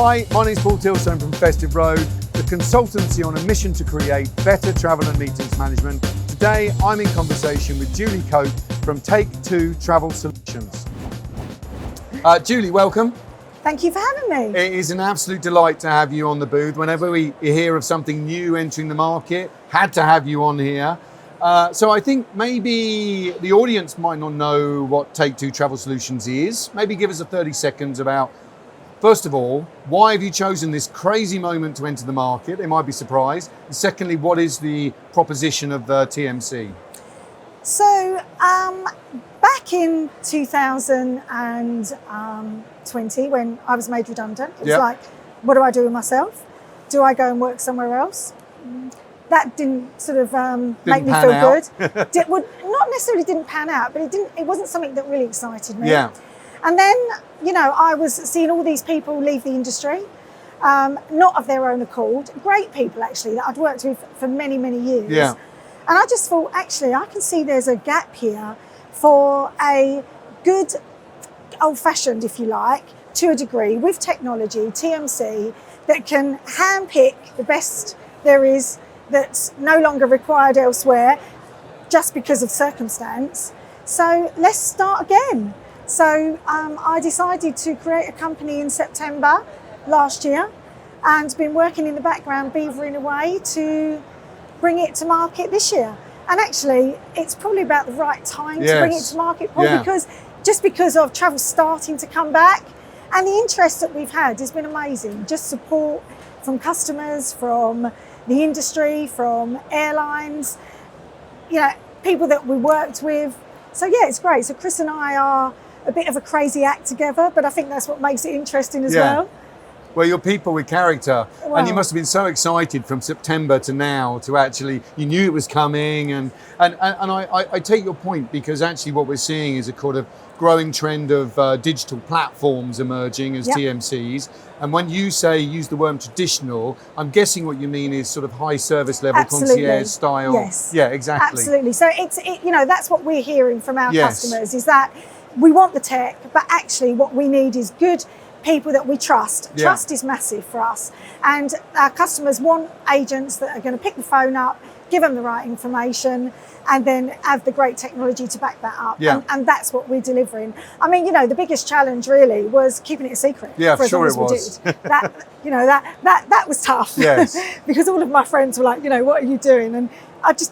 Hi, my name's Paul Tilstone from Festive Road, the consultancy on a mission to create better travel and meetings management. Today, I'm in conversation with Julie Cope from Take Two Travel Solutions. Julie, welcome. Thank you for having me. It is an absolute delight to have you on the booth. Whenever we hear of something new entering the market, had to have you on here. So I think maybe the audience might not know what Take Two Travel Solutions is. Maybe give us a 30 seconds about, first of all, why have you chosen this crazy moment to enter the market? They might be surprised. And secondly, what is the proposition of the TMC? So back in 2020, when I was made redundant, it was like, what do I do with myself? Do I go and work somewhere else? That didn't sort of make me feel good. Not necessarily didn't pan out, but it wasn't something that really excited me. Yeah. And then, you know, I was seeing all these people leave the industry, not of their own accord. Great people, actually, that I'd worked with for many, many years. Yeah. And I just thought, actually, I can see there's a gap here for a good old-fashioned, if you like, to a degree, with technology, TMC, that can handpick the best there is that's no longer required elsewhere just because of circumstance. So let's start again. So I decided to create a company in September last year and been working in the background, beavering away to bring it to market this year. And actually, it's probably about the right time to bring it to market, Paul, because of travel starting to come back. And the interest that we've had has been amazing. Just support from customers, from the industry, from airlines, you know, people that we worked with. So yeah, it's great. So Chris and I are a bit of a crazy act together, but I think that's what makes it interesting as well. Well, you're people with character, and you must have been so excited from September to now to actually, you knew it was coming, and I take your point, because actually what we're seeing is a kind of growing trend of digital platforms emerging as TMCs. And when you say, use the word traditional, I'm guessing what you mean is sort of high service level, concierge style. Yes. Yeah, exactly. Absolutely. So you know, that's what we're hearing from our customers, is that we want the tech, but actually what we need is good people that we trust. Trust is massive for us. And our customers want agents that are going to pick the phone up, give them the right information, and then have the great technology to back that up. And that's what we're delivering. I mean, you know, the biggest challenge really was keeping it a secret for as long as we did. That was tough. Yes. Because all of my friends were like, you know, what are you doing? And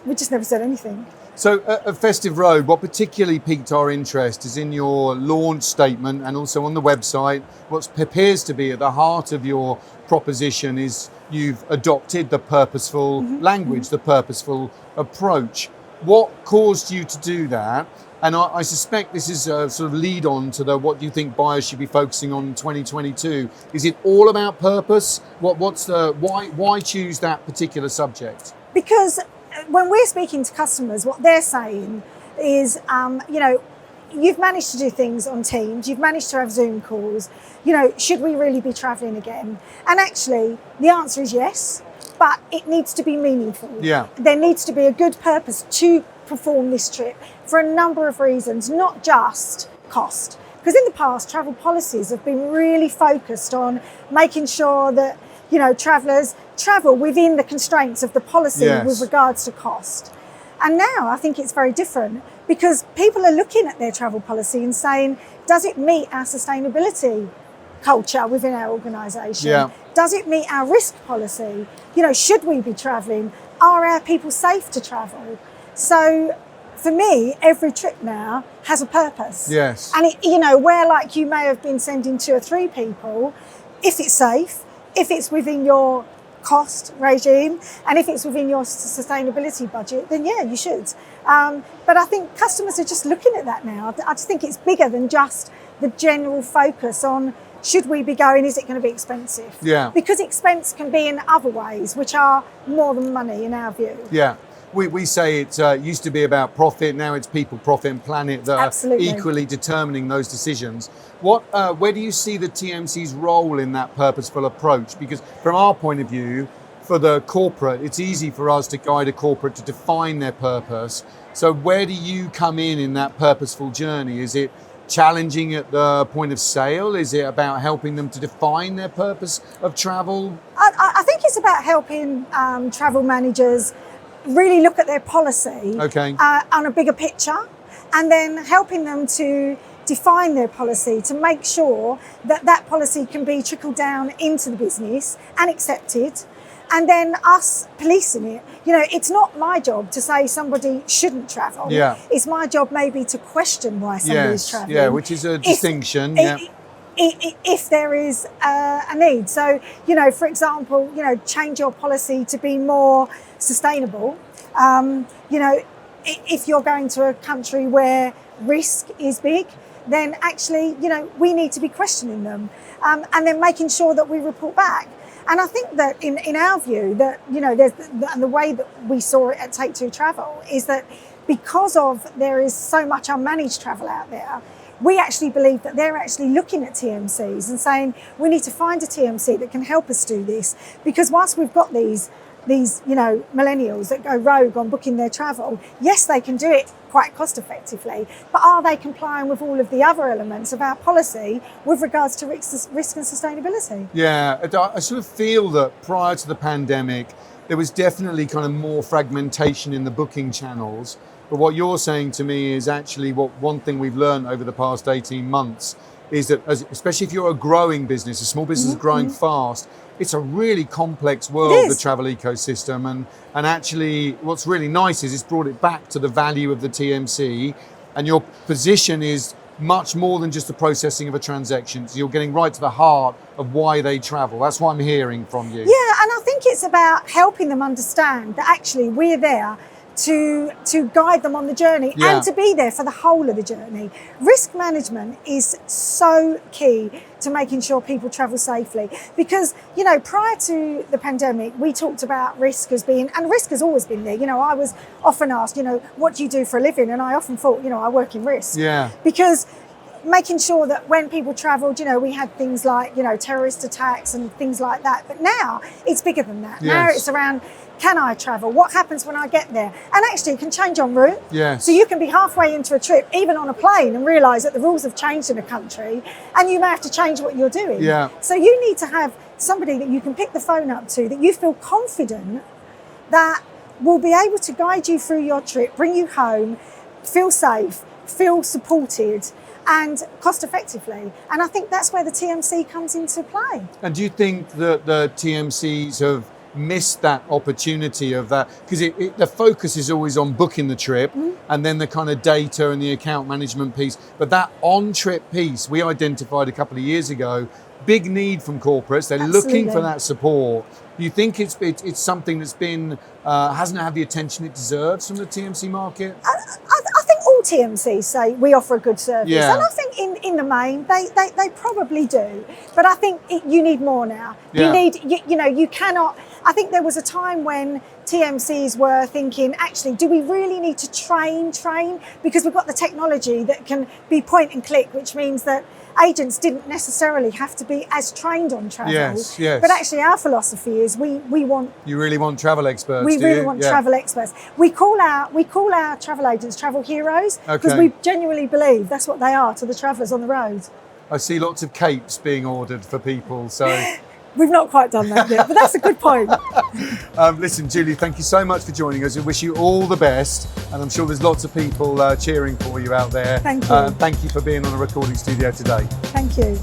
we just never said anything. So at Festive Road, what particularly piqued our interest is in your launch statement and also on the website, what appears to be at the heart of your proposition is you've adopted the purposeful language, the purposeful approach. What caused you to do that? And I suspect this is a sort of lead on to what you think buyers should be focusing on in 2022. Is it all about purpose? Why choose that particular subject? Because when we're speaking to customers, what they're saying is, you know, you've managed to do things on Teams, you've managed to have Zoom calls, you know, should we really be traveling again? And actually, the answer is yes, but it needs to be meaningful. Yeah. There needs to be a good purpose to perform this trip for a number of reasons, not just cost. Because in the past, travel policies have been really focused on making sure that, you know, travellers travel within the constraints of the policy with regards to cost. And now I think it's very different, because people are looking at their travel policy and saying, does it meet our sustainability culture within our organisation? Yeah. Does it meet our risk policy? You know, should we be travelling? Are our people safe to travel? So for me, every trip now has a purpose. Yes. And it, you know, where like you may have been sending 2 or 3 people, if it's safe, if it's within your cost regime, and if it's within your sustainability budget, then yeah, you should. But I think customers are just looking at that now. I just think it's bigger than just the general focus on, should we be going, is it going to be expensive? Yeah. Because expense can be in other ways, which are more than money in our view. Yeah. We say it used to be about profit, now it's people, profit and planet that are equally determining those decisions. Where do you see the TMC's role in that purposeful approach? Because from our point of view, for the corporate, it's easy for us to guide a corporate to define their purpose. So where do you come in that purposeful journey? Is it challenging at the point of sale? Is it about helping them to define their purpose of travel? I think it's about helping travel managers really look at their policy on a bigger picture, and then helping them to define their policy to make sure that that policy can be trickled down into the business and accepted, and then us policing it. You know, it's not my job to say somebody shouldn't travel. Yeah. It's my job maybe to question why somebody's traveling. Yeah, which is a distinction. If there is a need. So, you know, for example, you know, change your policy to be more sustainable. You know, if you're going to a country where risk is big, then actually, you know, we need to be questioning them, and then making sure that we report back. And I think that in our view, that, you know, and the way that we saw it at Take Two Travel is that because of there is so much unmanaged travel out there, we actually believe that they're actually looking at TMCs and saying, we need to find a TMC that can help us do this. Because whilst we've got these, you know, millennials that go rogue on booking their travel, yes, they can do it quite cost effectively, but are they complying with all of the other elements of our policy with regards to risk and sustainability? Yeah, I sort of feel that prior to the pandemic, there was definitely kind of more fragmentation in the booking channels. But what you're saying to me is actually one thing we've learned over the past 18 months is that, especially if you're a growing business, a small business is growing fast, it's a really complex world, the travel ecosystem. And actually what's really nice is it's brought it back to the value of the TMC, and your position is much more than just the processing of a transaction. So you're getting right to the heart of why they travel. That's what I'm hearing from you. Yeah, and I think it's about helping them understand that actually we're there to guide them on the journey and to be there for the whole of the journey. Risk management is so key to making sure people travel safely, because, you know, prior to the pandemic, we talked about risk as being, and risk has always been there. You know, I was often asked, you know, what do you do for a living? And I often thought, you know, I work in risk. Yeah. Because making sure that when people travelled, you know, we had things like, you know, terrorist attacks and things like that. But now it's bigger than that. Now it's around, can I travel? What happens when I get there? And actually it can change en route. So you can be halfway into a trip, even on a plane, and realise that the rules have changed in a country and you may have to change what you're doing. So you need to have somebody that you can pick the phone up to, that you feel confident that will be able to guide you through your trip, bring you home, feel safe, feel supported, and cost effectively. And I think that's where the TMC comes into play. And do you think that the TMCs have missed that opportunity of that? Because the focus is always on booking the trip and then the kind of data and the account management piece. But that on-trip piece, we identified a couple of years ago, big need from corporates. They're looking for that support. Do you think it's something that's been, hasn't had the attention it deserves from the TMC market? I think all TMCs say we offer a good service, and I think in the main they probably do. But I think you need more now. You need, you know, you cannot. I think there was a time when TMCs were thinking, actually, do we really need to train? Because we've got the technology that can be point and click, which means that agents didn't necessarily have to be as trained on travel. But actually our philosophy is we want... You really want travel experts, We really want travel experts. We call our travel agents travel heroes, because we genuinely believe that's what they are to the travellers on the road. I see lots of capes being ordered for people, so... We've not quite done that yet, but that's a good point. Listen, Julie, thank you so much for joining us. We wish you all the best, and I'm sure there's lots of people cheering for you out there. Thank you. Thank you for being on a recording studio today. Thank you.